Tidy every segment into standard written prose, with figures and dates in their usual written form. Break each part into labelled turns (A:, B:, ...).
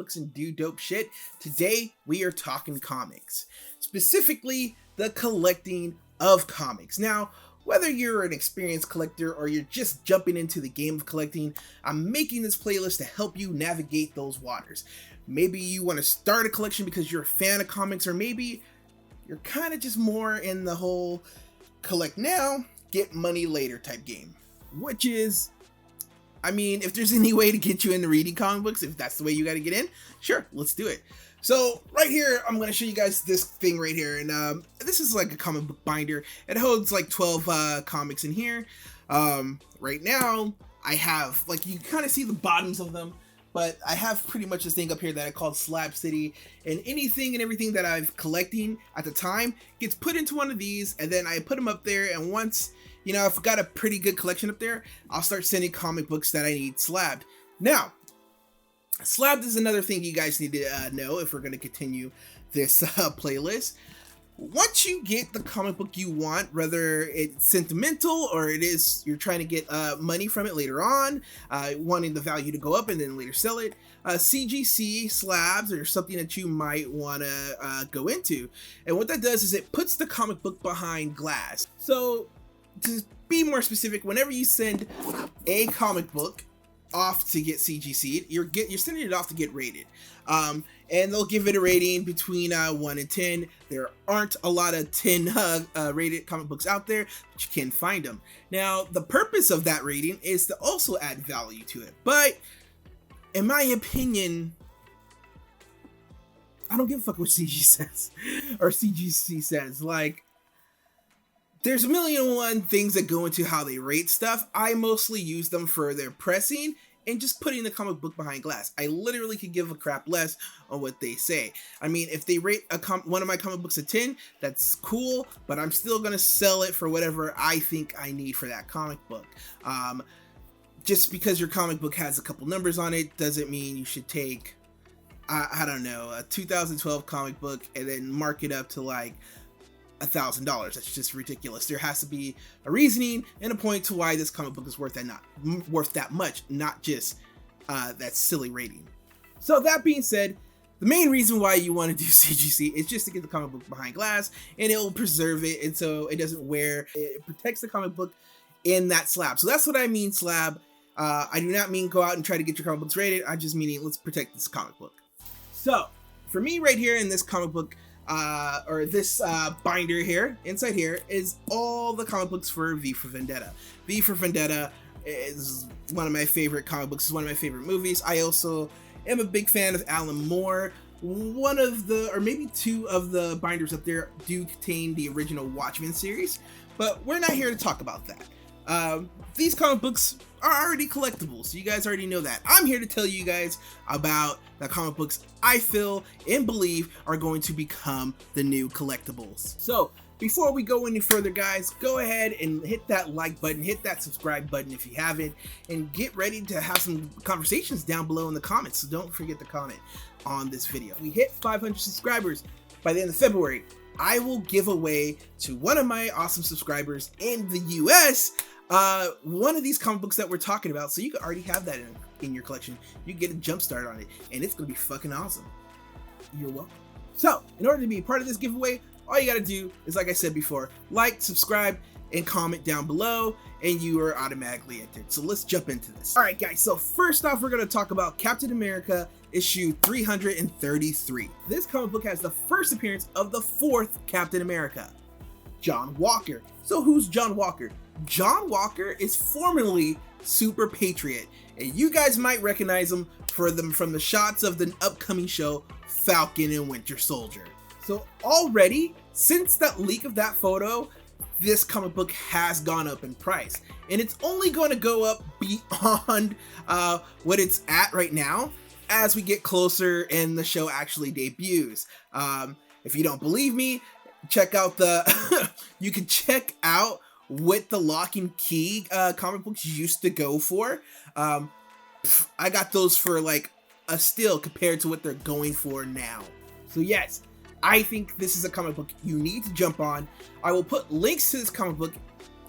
A: books and do dope shit. Today, we are talking comics. Specifically, the collecting of comics. Now, whether you're an experienced collector or you're just jumping into the game of collecting, I'm making this playlist to help you navigate those waters. Maybe you want to start a collection because you're a fan of comics, or maybe you're kind of just more in the whole collect now, get money later type game. Which is, I mean, if there's any way to get you into reading comic books, if that's the way you got to get in, sure, let's do it. So right here, I'm going to show you guys this thing right here. And this is like a comic book binder. It holds like 12 comics in here. Right now, I have, like, you kind of see the bottoms of them. But I have pretty much this thing up here that I call Slab City, and anything and everything that I've collecting at the time gets put into one of these, and then I put them up there, and once, you know, I've got a pretty good collection up there, I'll start sending comic books that I need slabbed. Now, slabbed is another thing you guys need to know if we're going to continue this playlist. Once you get the comic book you want, whether it's sentimental or it is you're trying to get money from it later on, wanting the value to go up and then later sell it, CGC slabs are something that you might want to go into. And what that does is it puts the comic book behind glass. So to be more specific, whenever you send a comic book off to get CGC'd, you're sending it off to get rated. And they'll give it a rating between 1 and 10. There aren't a lot of 10 rated comic books out there, but you can find them. Now, the purpose of that rating is to also add value to it. But in my opinion, I don't give a fuck what CG says or CGC says. Like, there's a million and one things that go into how they rate stuff. I mostly use them for their pressing and just putting the comic book behind glass. I literally could give a crap less on what they say. I mean, if they rate one of my comic books a 10, that's cool, but I'm still gonna sell it for whatever I think I need for that comic book. Just because your comic book has a couple numbers on it doesn't mean you should take, I don't know, a 2012 comic book and then mark it up to like $1,000. That's just ridiculous. There has to be a reasoning and a point to why this comic book is worth that much, not just that silly rating. So that being said, the main reason why you want to do CGC is just to get the comic book behind glass, and it will preserve it, and so it doesn't wear. It protects the comic book in that slab. So that's what I mean, slab. I do not mean go out and try to get your comic books rated. I just mean let's protect this comic book. So for me, right here in this comic book, or this binder here, inside here, is all the comic books for V for Vendetta. V for Vendetta is one of my favorite comic books, it's one of my favorite movies. I also am a big fan of Alan Moore. One of the, or maybe two of the binders up there do contain the original Watchmen series, but we're not here to talk about that. These comic books are already collectibles, so you guys already know that. I'm here to tell you guys about the comic books I feel and believe are going to become the new collectibles. So before we go any further, guys, go ahead and hit that like button, hit that subscribe button if you haven't, and get ready to have some conversations down below in the comments. So don't forget to comment on this video. We hit 500 subscribers by the end of February. I will give away to one of my awesome subscribers in the US one of these comic books that we're talking about, so you can already have that in your collection. You can get a jump start on it, and it's gonna be fucking awesome. You're welcome. So in order to be a part of this giveaway, all you gotta do is, like I said before, like, subscribe, and comment down below, and you are automatically entered. So let's jump into this. All right, guys, so first off, we're gonna talk about Captain America issue 333. This comic book has the first appearance of the 4th Captain America, John Walker. So who's John Walker? John Walker is formerly Super Patriot, and you guys might recognize him from the shots of the upcoming show Falcon and Winter Soldier. So already, since that leak of that photo, this comic book has gone up in price, and it's only going to go up beyond what it's at right now as we get closer and the show actually debuts. If you don't believe me, check out the you can check out what the Lock and Key comic books used to go for. I got those for like a steal compared to what they're going for now. So yes, I think this is a comic book you need to jump on. I will put links to this comic book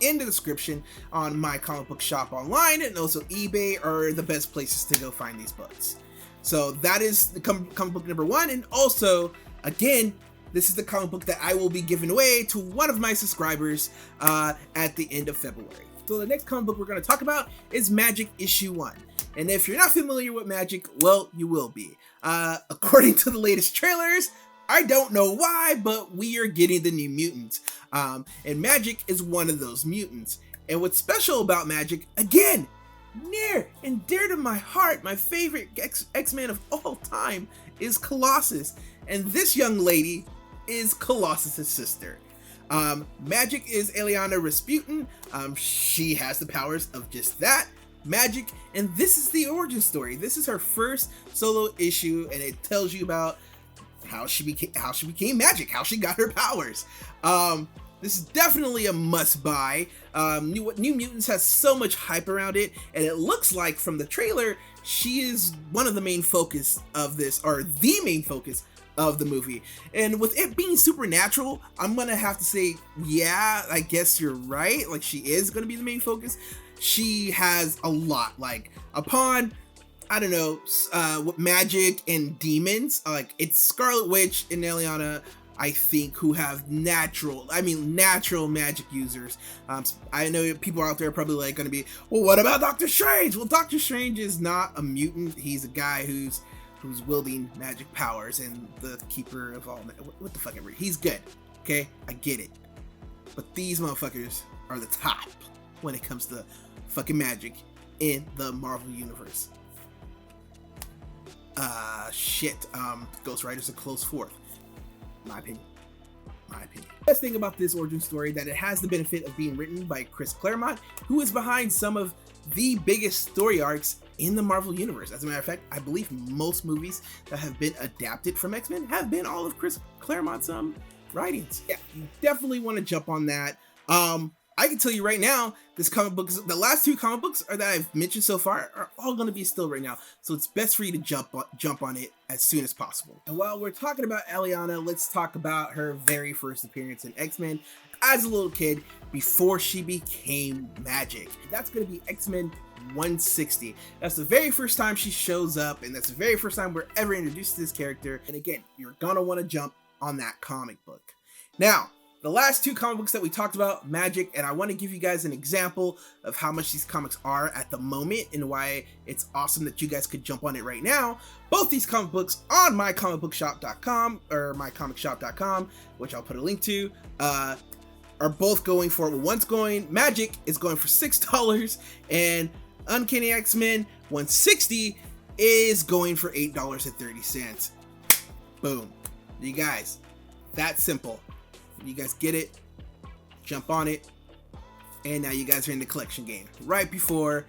A: in the description on my comic book shop online, and also eBay are the best places to go find these books. So that is the comic book number 1, and also, again, this is the comic book that I will be giving away to one of my subscribers at the end of February. So the next comic book we're going to talk about is Magic issue 1. And if you're not familiar with Magic, well, you will be. According to the latest trailers, I don't know why, but we are getting the New Mutants. And Magic is one of those mutants. And what's special about Magic, again, near and dear to my heart, my favorite X-Men of all time is Colossus. And this young lady is Colossus' sister. Magic is Eliana Rasputin. She has the powers of just that, magic, and this is the origin story. This is her first solo issue, and it tells you about how she became Magic, how she got her powers. This is definitely a must-buy. New Mutants has so much hype around it, and it looks like from the trailer, she is one of the main focus of this, or the main focus of the movie. And with it being supernatural, I'm gonna have to say, yeah, I guess you're right. Like, she is gonna be the main focus. She has a lot, like, upon, I don't know, magic and demons, like, it's Scarlet Witch and Eliana, I think, who have natural magic users. I know people out there are probably like gonna be, well, what about Doctor Strange? Well, Doctor Strange is not a mutant. He's a guy who's wielding magic powers and the keeper of all. What the fuck ever. He's good. Okay, I get it. But these motherfuckers are the top when it comes to fucking magic in the Marvel universe. Ghost Rider's a close fourth. My opinion. The best thing about this origin story that it has the benefit of being written by Chris Claremont, who is behind some of the biggest story arcs in the Marvel universe. As a matter of fact, I believe most movies that have been adapted from X-Men have been all of Chris Claremont's writings. Yeah, you definitely want to jump on that. I can tell you right now, this comic book, the last 2 comic books that I've mentioned so far are all going to be still right now. So it's best for you to jump on it as soon as possible. And while we're talking about Eliana, let's talk about her very first appearance in X-Men as a little kid before she became Magic. That's going to be X-Men 160. That's the very first time she shows up, and that's the very first time we're ever introduced to this character. And again, you're going to want to jump on that comic book. Now, the last 2 comic books that we talked about, Magic, and I want to give you guys an example of how much these comics are at the moment and why it's awesome that you guys could jump on it right now. Both these comic books on mycomicbookshop.com or mycomicshop.com, which I'll put a link to, are both going for, Magic is going for $6, and Uncanny X-Men 160 is going for $8.30. Boom. You guys, that's simple. You guys get it, jump on it, and now you guys are in the collection game right before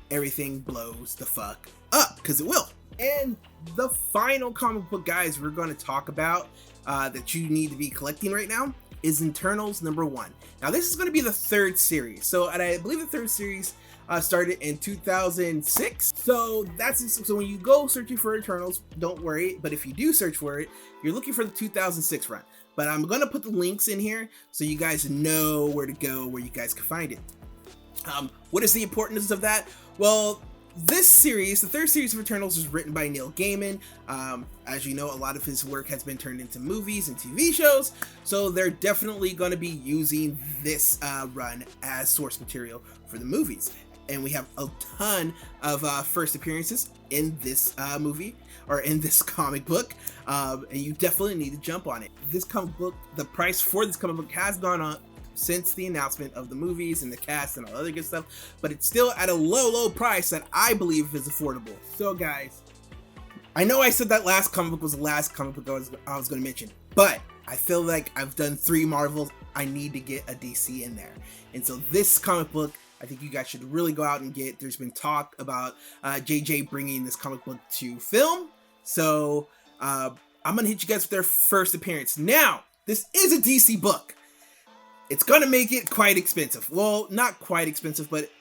A: everything blows the fuck up, because it will. And the final comic book, guys, we're going to talk about that you need to be collecting right now is Eternals number 1. Now, this is going to be the 3rd series. So, and I believe the 3rd series started in 2006. So so when you go searching for Eternals, don't worry. But if you do search for it, you're looking for the 2006 run. But I'm going to put the links in here so you guys know where to go, where you guys can find it. What is the importance of that? Well, this series, the 3rd series of Eternals, is written by Neil Gaiman. As you know, a lot of his work has been turned into movies and TV shows, so they're definitely going to be using this run as source material for the movies. And we have a ton of first appearances in this movie, or in this comic book, and you definitely need to jump on it. This comic book, the price for this comic book has gone up since the announcement of the movies and the cast and all other good stuff, but it's still at a low price that I believe is affordable. So guys, I know I said that last comic book was the last comic book I was going to mention, but I feel like I've done 3 Marvels. I need to get a DC in there. And so this comic book, I think you guys should really go out and get. There's been talk about JJ bringing this comic book to film. So I'm going to hit you guys with their first appearance. Now, this is a DC book. It's going to make it quite expensive. Well, not quite expensive, but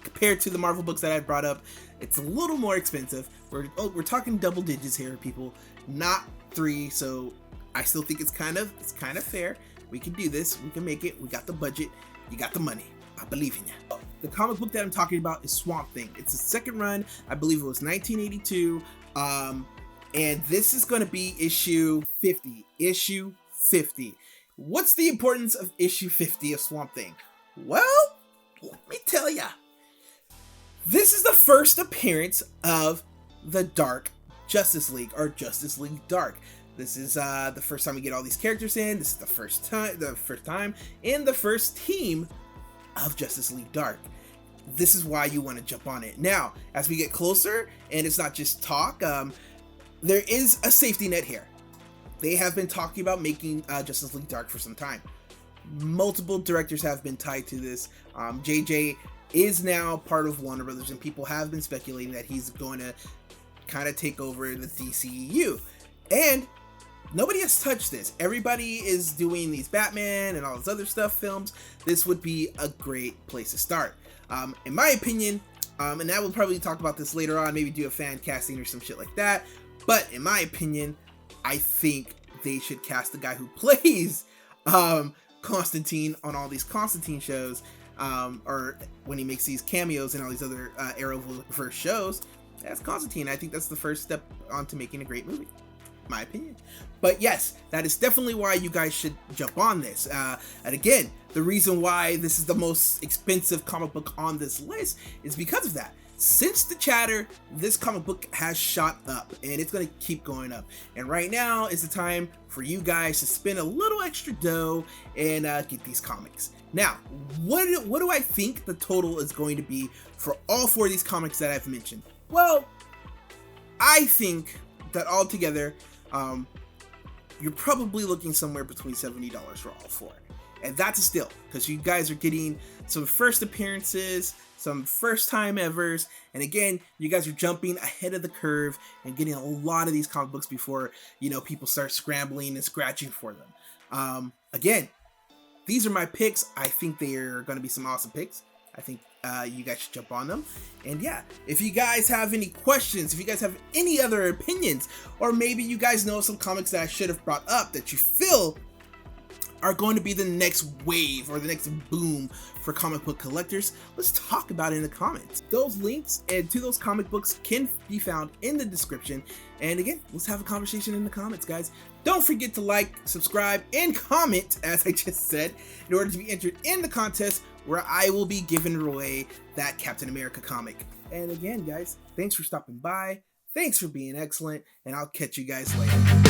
A: compared to the Marvel books that I brought up, it's a little more expensive. We're talking double digits here, people, not 3. So I still think it's kind of fair. We can do this. We can make it. We got the budget. You got the money. I believe in you. The comic book that I'm talking about is Swamp Thing. It's the 2nd run. I believe it was 1982. And this is going to be issue 50. Issue 50. What's the importance of issue 50 of Swamp Thing? Well, let me tell ya. This is the first appearance of the Dark Justice League, or Justice League Dark. This is the first time we get all these characters in. This is the first time, and the first team of Justice League Dark. This is why you want to jump on it. Now, as we get closer, and it's not just talk, there is a safety net here. They have been talking about making Justice League Dark for some time. Multiple directors have been tied to this. JJ is now part of Warner Brothers, and people have been speculating that he's going to kind of take over the DCEU. And nobody has touched this. Everybody is doing these Batman and all this other stuff films. This would be a great place to start. In my opinion, and I will probably talk about this later on, maybe do a fan casting or some shit like that. But in my opinion, I think they should cast the guy who plays Constantine on all these Constantine shows, or when he makes these cameos in all these other Arrowverse shows. That's Constantine. I think that's the first step onto making a great movie, my opinion. But yes, that is definitely why you guys should jump on this. And again, the reason why this is the most expensive comic book on this list is because of that. Since the chatter, this comic book has shot up, and it's going to keep going up. And right now is the time for you guys to spend a little extra dough and get these comics. Now, what do I think the total is going to be for all four of these comics that I've mentioned? Well, I think that altogether, you're probably looking somewhere between $70 for all four. And that's a steal, because you guys are getting some first appearances, some first time evers, and again, you guys are jumping ahead of the curve and getting a lot of these comic books before, you know, people start scrambling and scratching for them. Again, these are my picks. I think they're going to be some awesome picks. I think you guys should jump on them. And yeah, if you guys have any questions, if you guys have any other opinions, or maybe you guys know some comics that I should have brought up that you feel are going to be the next wave or the next boom for comic book collectors, let's talk about it in the comments. Those links and to those comic books can be found in the description. And again, let's have a conversation in the comments, guys. Don't forget to like, subscribe, and comment, as I just said, in order to be entered in the contest where I will be giving away that Captain America comic. And again, guys, thanks for stopping by. Thanks for being excellent, and I'll catch you guys later.